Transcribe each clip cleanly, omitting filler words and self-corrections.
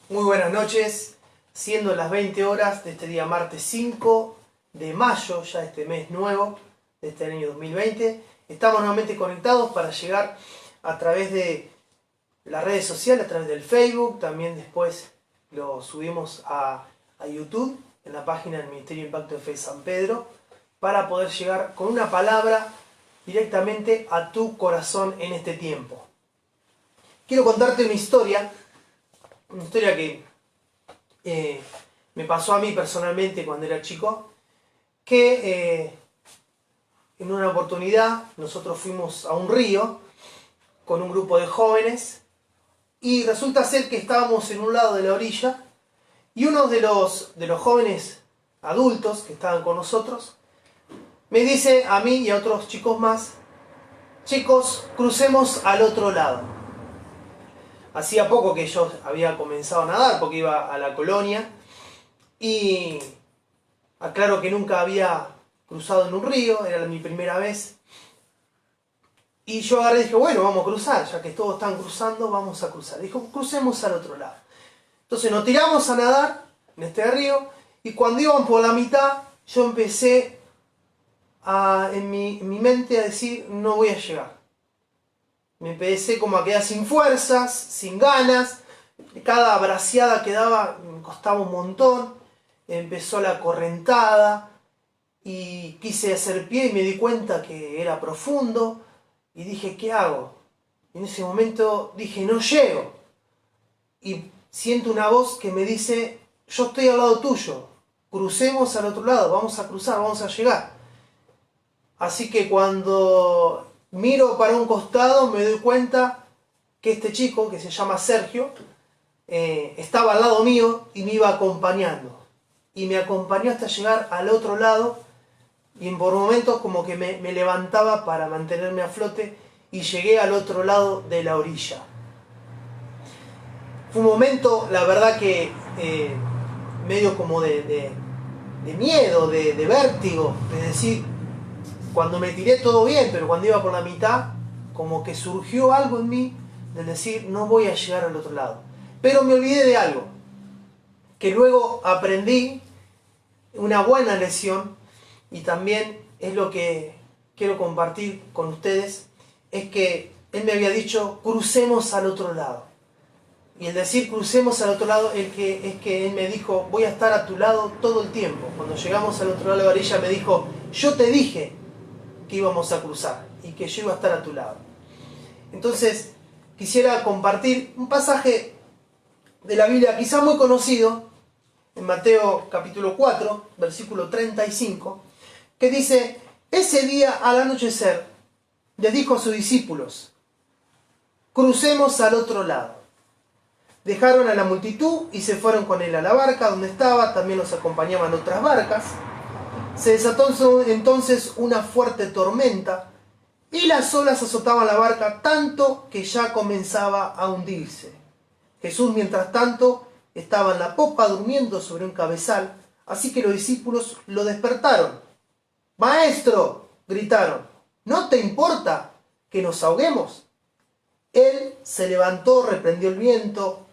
Muy buenas noches, siendo las 20 horas de este día martes 5 de mayo, ya este mes nuevo de este año 2020. Estamos nuevamente conectados para llegar a través de las redes sociales, a través del Facebook, también después lo subimos a YouTube, en la página del Ministerio Impacto de Fe San Pedro, para poder llegar con una palabra directamente a tu corazón en este tiempo. Quiero contarte una historia que me pasó a mí personalmente cuando era chico, que en una oportunidad nosotros fuimos a un río con un grupo de jóvenes y resulta ser que estábamos en un lado de la orilla y uno de los jóvenes adultos que estaban con nosotros me dice a mí y a otros chicos más: chicos, crucemos al otro lado. Hacía poco que yo había comenzado a nadar porque iba a la colonia y aclaro que nunca había cruzado en un río, era mi primera vez. Y yo agarré y dije, bueno, vamos a cruzar, ya que todos están cruzando, vamos a cruzar. Dijo, crucemos al otro lado. Entonces nos tiramos a nadar en este río y cuando íbamos por la mitad, yo empecé en mi mente a decir, no voy a llegar. Me empecé como a quedar sin fuerzas, sin ganas. Cada braceada que daba me costaba un montón. Empezó la correntada y quise hacer pie y me di cuenta que era profundo. Y dije, ¿qué hago? Y en ese momento dije, no llego. Y siento una voz que me dice, yo estoy al lado tuyo. Crucemos al otro lado, vamos a cruzar, vamos a llegar. Así que cuando miro para un costado me doy cuenta que este chico, que se llama Sergio, estaba al lado mío y me iba acompañando. Y me acompañó hasta llegar al otro lado y por momentos como que me levantaba para mantenerme a flote y llegué al otro lado de la orilla. Fue un momento, la verdad que medio como de miedo, de vértigo, es decir, cuando me tiré todo bien, pero cuando iba por la mitad, como que surgió algo en mí de decir, no voy a llegar al otro lado. Pero me olvidé de algo, que luego aprendí, una buena lección, y también es lo que quiero compartir con ustedes, es que él me había dicho, crucemos al otro lado. Y el decir crucemos al otro lado es que él me dijo, voy a estar a tu lado todo el tiempo. Cuando llegamos al otro lado de la orilla me dijo, yo te dije que íbamos a cruzar y que yo iba a estar a tu lado. Entonces quisiera compartir un pasaje de la Biblia quizá muy conocido, en Mateo capítulo 4, versículo 35, que dice, ese día al anochecer les dijo a sus discípulos, crucemos al otro lado. Dejaron a la multitud y se fueron con él a la barca donde estaba, también los acompañaban otras barcas. Se desató entonces una fuerte tormenta y las olas azotaban la barca tanto que ya comenzaba a hundirse. Jesús, mientras tanto, estaba en la popa durmiendo sobre un cabezal, así que los discípulos lo despertaron. ¡Maestro!, gritaron, ¿no te importa que nos ahoguemos? Él se levantó, reprendió el viento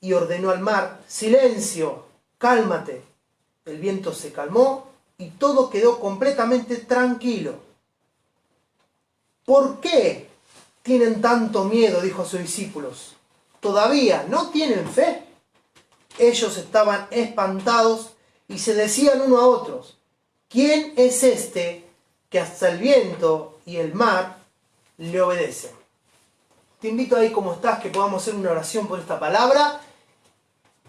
y ordenó al mar, silencio, cálmate. El viento se calmó y todo quedó completamente tranquilo. ¿Por qué tienen tanto miedo?, dijo a sus discípulos. ¿Todavía no tienen fe? Ellos estaban espantados y se decían uno a otros, ¿quién es este que hasta el viento y el mar le obedecen? Te invito ahí como estás que podamos hacer una oración por esta palabra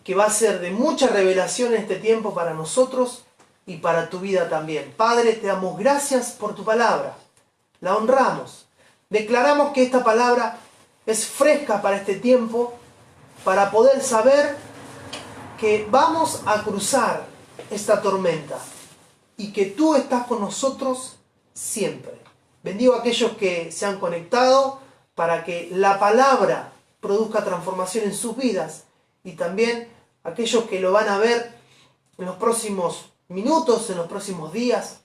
que va a ser de mucha revelación en este tiempo para nosotros y para tu vida también. Padre, te damos gracias por tu palabra. La honramos. Declaramos que esta palabra es fresca para este tiempo, para poder saber que vamos a cruzar esta tormenta y que tú estás con nosotros siempre. Bendigo a aquellos que se han conectado para que la palabra produzca transformación en sus vidas y también aquellos que lo van a ver en los próximos minutos, en los próximos días,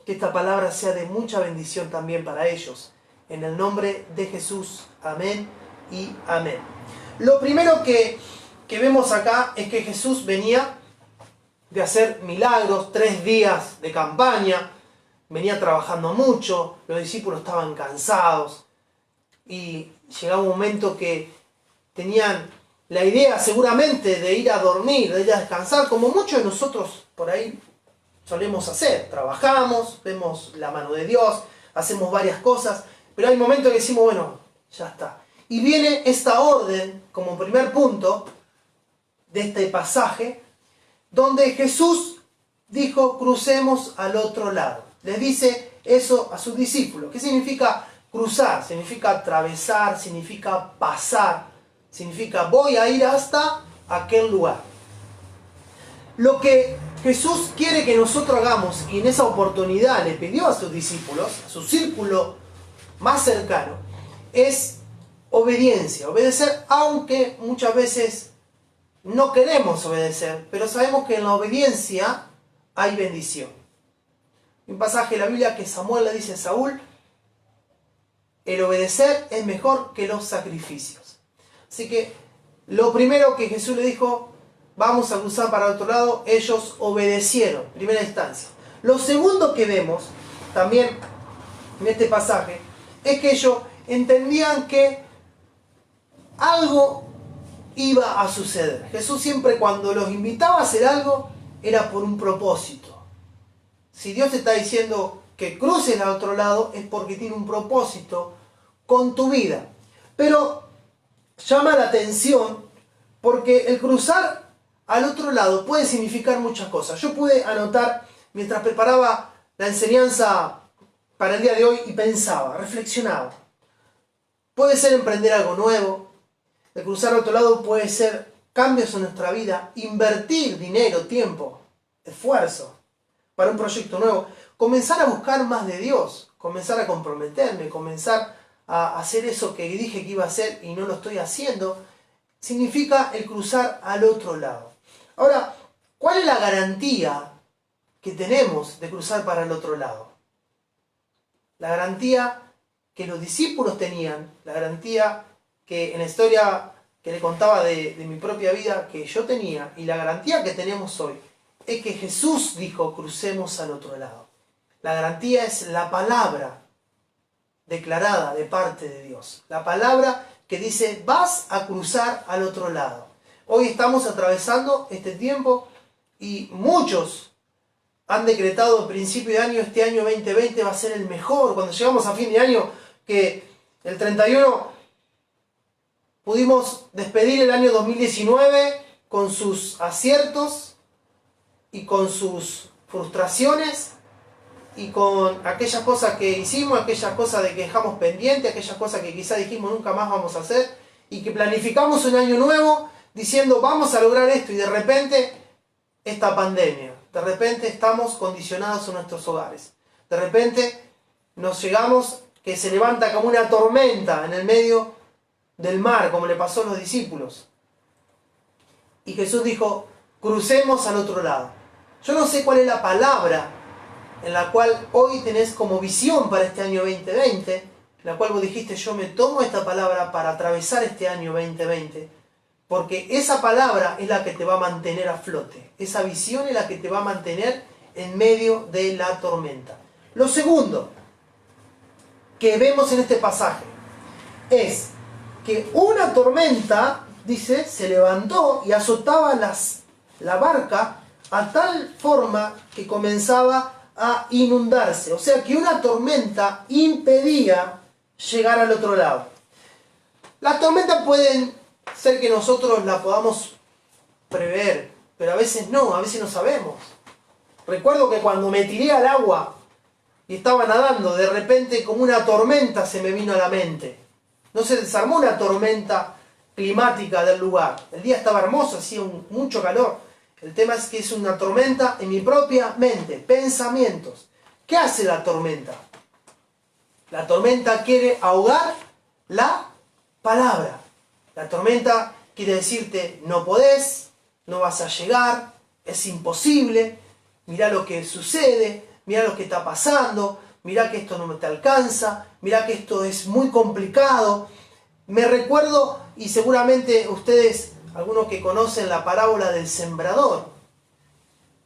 que esta palabra sea de mucha bendición también para ellos. En el nombre de Jesús, amén y amén. Lo primero que que vemos acá es que Jesús venía de hacer milagros, 3 días de campaña, venía trabajando mucho, los discípulos estaban cansados y llegaba un momento que tenían la idea seguramente de ir a dormir, de ir a descansar, como muchos de nosotros por ahí solemos hacer. Trabajamos, vemos la mano de Dios, hacemos varias cosas, pero hay momentos que decimos, bueno, ya está. Y viene esta orden como primer punto de este pasaje, donde Jesús dijo, crucemos al otro lado. Les dice eso a sus discípulos. ¿Qué significa cruzar? Significa atravesar, significa pasar, significa voy a ir hasta aquel lugar. Lo que Jesús quiere que nosotros hagamos, y en esa oportunidad le pidió a sus discípulos, a su círculo más cercano, es obediencia. Obedecer, aunque muchas veces no queremos obedecer, pero sabemos que en la obediencia hay bendición. Un pasaje de la Biblia que Samuel le dice a Saúl, el obedecer es mejor que los sacrificios. Así que lo primero que Jesús le dijo, vamos a cruzar para el otro lado, ellos obedecieron, primera instancia. Lo segundo que vemos también en este pasaje es que ellos entendían que algo iba a suceder. Jesús siempre cuando los invitaba a hacer algo era por un propósito. Si Dios te está diciendo que cruces al otro lado es porque tiene un propósito con tu vida. Pero llama la atención porque el cruzar al otro lado puede significar muchas cosas. Yo pude anotar mientras preparaba la enseñanza para el día de hoy y pensaba, reflexionaba. Puede ser emprender algo nuevo. El cruzar al otro lado puede ser cambios en nuestra vida, invertir dinero, tiempo, esfuerzo para un proyecto nuevo, comenzar a buscar más de Dios, comenzar a comprometerme, comenzar a hacer eso que dije que iba a hacer y no lo estoy haciendo, significa el cruzar al otro lado. Ahora, ¿cuál es la garantía que tenemos de cruzar para el otro lado? La garantía que los discípulos tenían, la garantía que en la historia que le contaba de mi propia vida que yo tenía y la garantía que tenemos hoy es que Jesús dijo crucemos al otro lado. La garantía es la palabra declarada de parte de Dios. La palabra que dice vas a cruzar al otro lado. Hoy estamos atravesando este tiempo y muchos han decretado a principio de año, este año 2020 va a ser el mejor. Cuando llegamos a fin de año, que el 31 pudimos despedir el año 2019 con sus aciertos y con sus frustraciones y con aquellas cosas que hicimos, aquellas cosas de que dejamos pendientes, aquellas cosas que quizás dijimos nunca más vamos a hacer y que planificamos un año nuevo diciendo vamos a lograr esto y de repente esta pandemia, de repente estamos condicionados en nuestros hogares, de repente nos llegamos que se levanta como una tormenta en el medio del mar, como le pasó a los discípulos. Y Jesús dijo, crucemos al otro lado. Yo no sé cuál es la palabra en la cual hoy tenés como visión para este año 2020, en la cual vos dijiste, yo me tomo esta palabra para atravesar este año 2020, porque esa palabra es la que te va a mantener a flote. Esa visión es la que te va a mantener en medio de la tormenta. Lo segundo que vemos en este pasaje es que una tormenta, dice, se levantó y azotaba la barca a tal forma que comenzaba a inundarse. O sea que una tormenta impedía llegar al otro lado. Las tormentas pueden ser que nosotros las podamos prever, pero a veces no sabemos. Recuerdo que cuando me tiré al agua y estaba nadando, de repente como una tormenta se me vino a la mente. No se desarmó una tormenta climática del lugar. El día estaba hermoso, hacía mucho calor. El tema es que es una tormenta en mi propia mente, pensamientos. ¿Qué hace la tormenta? La tormenta quiere ahogar la palabra. La tormenta quiere decirte, no podés, no vas a llegar, es imposible, mirá lo que sucede, mirá lo que está pasando, mirá que esto no te alcanza, mirá que esto es muy complicado. Me recuerdo, y seguramente ustedes algunos que conocen la parábola del sembrador,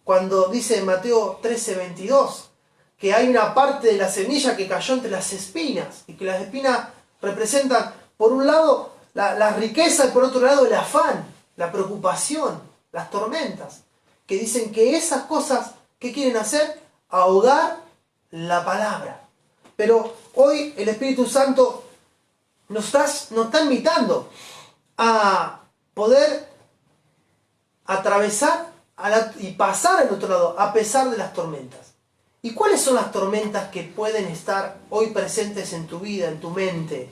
cuando dice en Mateo 13:22 que hay una parte de la semilla que cayó entre las espinas, y que las espinas representan, por un lado, la riqueza, y por otro lado, el afán, la preocupación, las tormentas, que dicen que esas cosas, ¿qué quieren hacer? Ahogar la palabra. Pero hoy el Espíritu Santo nos está invitando a poder atravesar y pasar al otro lado, a pesar de las tormentas. ¿Y cuáles son las tormentas que pueden estar hoy presentes en tu vida, en tu mente?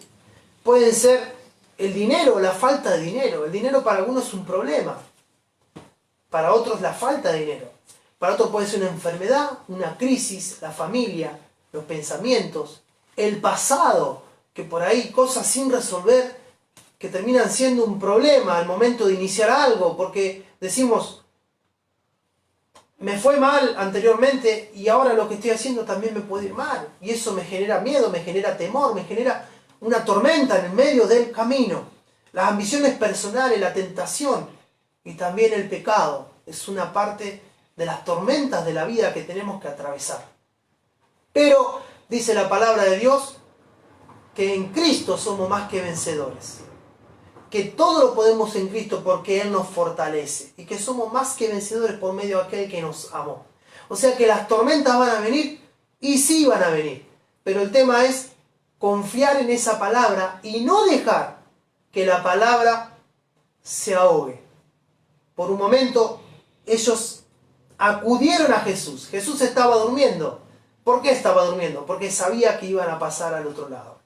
Pueden ser el dinero o la falta de dinero. El dinero para algunos es un problema. Para otros la falta de dinero. Para otros puede ser una enfermedad, una crisis, la familia, los pensamientos, el pasado, que por ahí cosas sin resolver que terminan siendo un problema al momento de iniciar algo, porque decimos, me fue mal anteriormente y ahora lo que estoy haciendo también me puede ir mal. Y eso me genera miedo, me genera temor, me genera una tormenta en el medio del camino. Las ambiciones personales, la tentación y también el pecado es una parte de las tormentas de la vida que tenemos que atravesar. Pero dice la palabra de Dios que en Cristo somos más que vencedores. Que todo lo podemos en Cristo porque Él nos fortalece. Y que somos más que vencedores por medio de aquel que nos amó. O sea que las tormentas van a venir, y sí van a venir. Pero el tema es confiar en esa palabra y no dejar que la palabra se ahogue. Por un momento ellos acudieron a Jesús. Jesús estaba durmiendo. ¿Por qué estaba durmiendo? Porque sabía que iban a pasar al otro lado.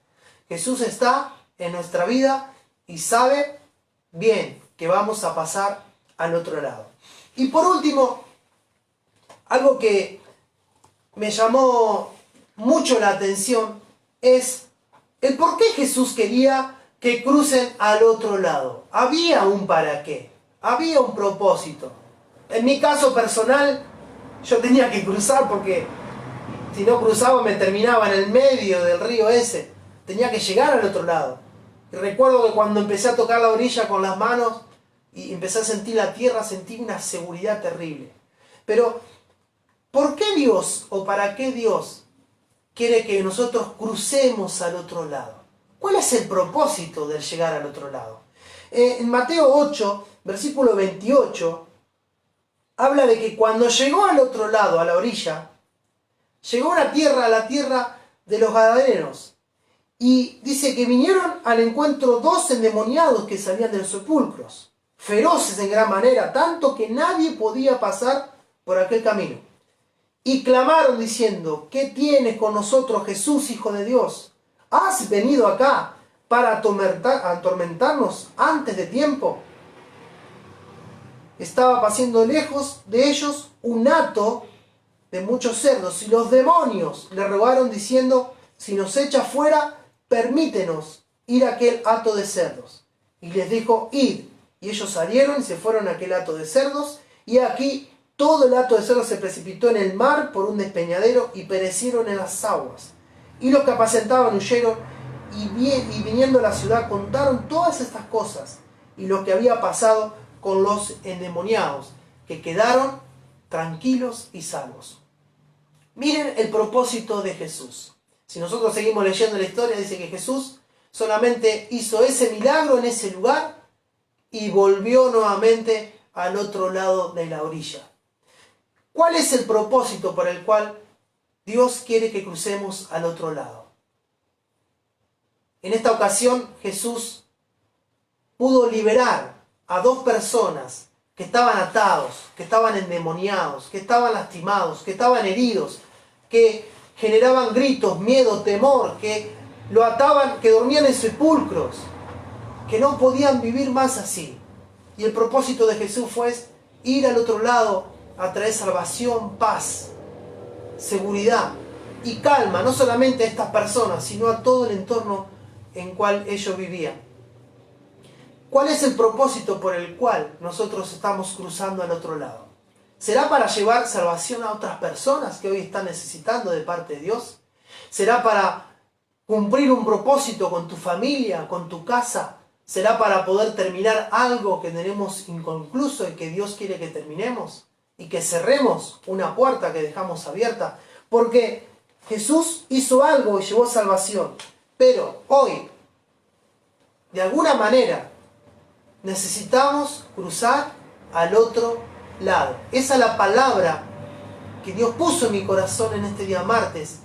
Jesús está en nuestra vida y sabe bien que vamos a pasar al otro lado. Y por último, algo que me llamó mucho la atención es el por qué Jesús quería que crucen al otro lado. Había un para qué, había un propósito. En mi caso personal, yo tenía que cruzar porque si no cruzaba me terminaba en el medio del río ese. Tenía que llegar al otro lado. Y recuerdo que cuando empecé a tocar la orilla con las manos y empecé a sentir la tierra, sentí una seguridad terrible. Pero, ¿por qué Dios o para qué Dios quiere que nosotros crucemos al otro lado? ¿Cuál es el propósito del llegar al otro lado? En Mateo 8, versículo 28, habla de que cuando llegó al otro lado, a la orilla, llegó a la tierra de los Gadarenos. Y dice que vinieron al encuentro 2 endemoniados que salían de los sepulcros, feroces en gran manera, tanto que nadie podía pasar por aquel camino. Y clamaron diciendo, ¿qué tienes con nosotros, Jesús, Hijo de Dios? ¿Has venido acá para atormentarnos antes de tiempo? Estaba pasando lejos de ellos un hato de muchos cerdos, y los demonios le rogaron diciendo, si nos echa fuera, permítenos ir a aquel hato de cerdos. Y les dijo, id. Y ellos salieron y se fueron a aquel hato de cerdos, y aquí todo el hato de cerdos se precipitó en el mar por un despeñadero y perecieron en las aguas. Y los que apacentaban huyeron, y viniendo a la ciudad contaron todas estas cosas y lo que había pasado con los endemoniados, que quedaron tranquilos y salvos. Miren el propósito de Jesús. Si nosotros seguimos leyendo la historia, dice que Jesús solamente hizo ese milagro en ese lugar y volvió nuevamente al otro lado de la orilla. ¿Cuál es el propósito por el cual Dios quiere que crucemos al otro lado? En esta ocasión Jesús pudo liberar a 2 personas que estaban atados, que estaban endemoniados, que estaban lastimados, que estaban heridos, que generaban gritos, miedo, temor, que lo ataban, que dormían en sepulcros, que no podían vivir más así. Y el propósito de Jesús fue ir al otro lado a traer salvación, paz, seguridad y calma, no solamente a estas personas, sino a todo el entorno en cual ellos vivían. ¿Cuál es el propósito por el cual nosotros estamos cruzando al otro lado? ¿Será para llevar salvación a otras personas que hoy están necesitando de parte de Dios? ¿Será para cumplir un propósito con tu familia, con tu casa? ¿Será para poder terminar algo que tenemos inconcluso y que Dios quiere que terminemos? Y que cerremos una puerta que dejamos abierta. Porque Jesús hizo algo y llevó salvación. Pero hoy, de alguna manera, necesitamos cruzar al otro lado. Esa es la palabra que Dios puso en mi corazón en este día martes.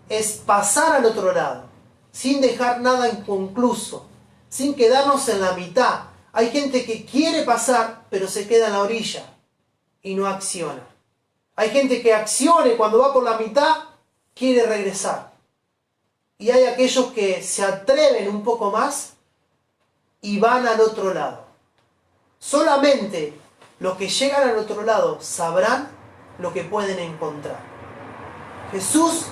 Es pasar al otro lado, sin dejar nada inconcluso, sin quedarnos en la mitad. Hay gente que quiere pasar, pero se queda en la orilla y no acciona. Hay gente que acciona y cuando va por la mitad, quiere regresar. Y hay aquellos que se atreven un poco más y van al otro lado. Solamente los que llegan al otro lado sabrán lo que pueden encontrar. Jesús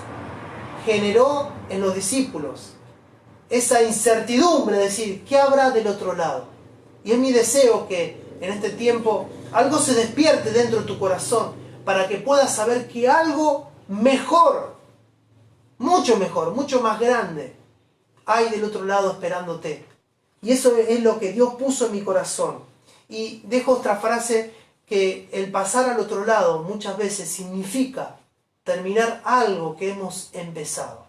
generó en los discípulos esa incertidumbre de decir, ¿qué habrá del otro lado? Y es mi deseo que en este tiempo algo se despierte dentro de tu corazón para que puedas saber que algo mejor, mucho más grande hay del otro lado esperándote. Y eso es lo que Dios puso en mi corazón. Y dejo otra frase, que el pasar al otro lado muchas veces significa terminar algo que hemos empezado.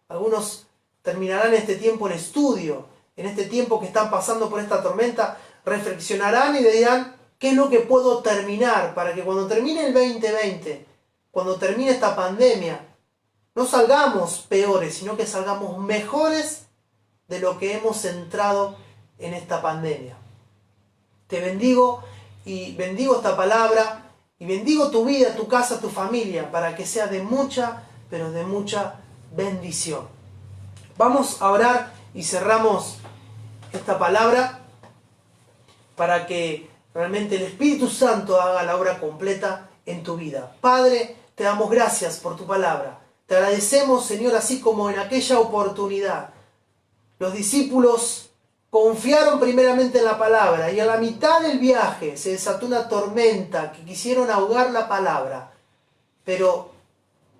Algunos terminarán este tiempo en estudio, en este tiempo que están pasando por esta tormenta, reflexionarán y dirán, ¿qué es lo que puedo terminar para que cuando termine el 2020, cuando termine esta pandemia, no salgamos peores, sino que salgamos mejores de lo que hemos entrado en esta pandemia? Te bendigo y bendigo esta palabra y bendigo tu vida, tu casa, tu familia, para que sea de mucha, pero de mucha bendición. Vamos a orar y cerramos esta palabra para que realmente el Espíritu Santo haga la obra completa en tu vida. Padre, te damos gracias por tu palabra. Te agradecemos, Señor, así como en aquella oportunidad los discípulos confiaron primeramente en la palabra y a la mitad del viaje se desató una tormenta que quisieron ahogar la palabra, pero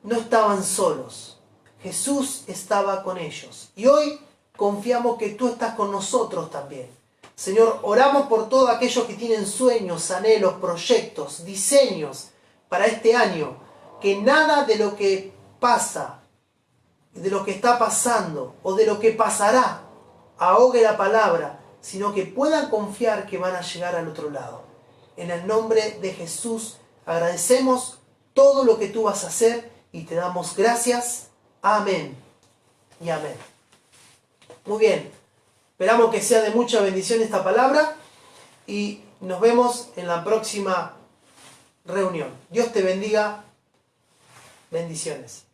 no estaban solos. Jesús estaba con ellos. Y hoy confiamos que tú estás con nosotros también. Señor, oramos por todos aquellos que tienen sueños, anhelos, proyectos, diseños para este año. Que nada de lo que pasa, de lo que está pasando o de lo que pasará ahogue la palabra, sino que puedan confiar que van a llegar al otro lado. En el nombre de Jesús agradecemos todo lo que tú vas a hacer y te damos gracias. Amén y amén. Muy bien, esperamos que sea de mucha bendición esta palabra y nos vemos en la próxima reunión. Dios te bendiga. Bendiciones.